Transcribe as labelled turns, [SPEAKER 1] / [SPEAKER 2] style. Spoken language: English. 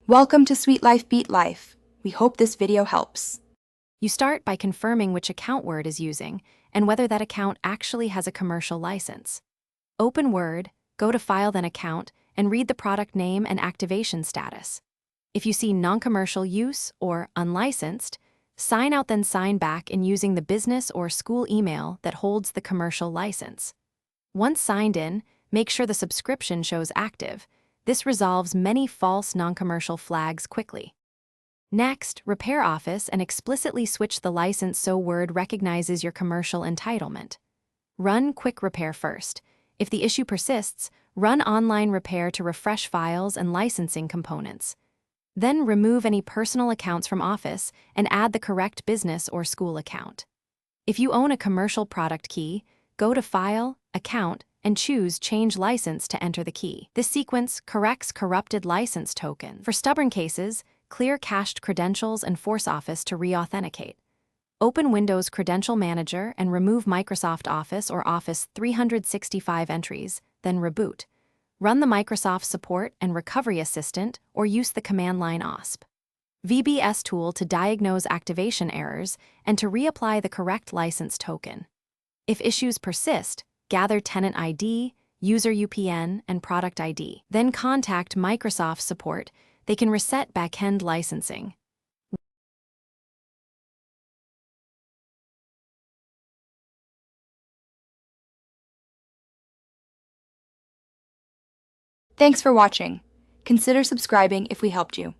[SPEAKER 1] Welcome to Sweet Life Beat Life. We hope this video helps.
[SPEAKER 2] You start by confirming which account Word is using and whether that account actually has a commercial license. Open Word, go to File then Account, and read the product name and activation status. If you see non-commercial use or unlicensed, sign out then sign back in using the business or school email that holds the commercial license. Once signed in, make sure the subscription shows active. This resolves many false non-commercial flags quickly. Next, repair Office and explicitly switch the license so Word recognizes your commercial entitlement. Run Quick Repair first. If the issue persists, run Online Repair to refresh files and licensing components. Then remove any personal accounts from Office and add the correct business or school account. If you own a commercial product key, go to File, Account, and choose Change License to enter the key. This sequence corrects corrupted license token. For stubborn cases, clear cached credentials and force Office to re-authenticate. Open Windows Credential Manager and remove Microsoft Office or Office 365 entries, then reboot. Run the Microsoft Support and Recovery Assistant or use the command line OSP. VBS tool to diagnose activation errors and to reapply the correct license token. If issues persist, gather tenant ID, user UPN, and product ID. Then contact Microsoft Support. They can reset backend licensing.
[SPEAKER 1] Thanks for watching. Consider subscribing if we helped you.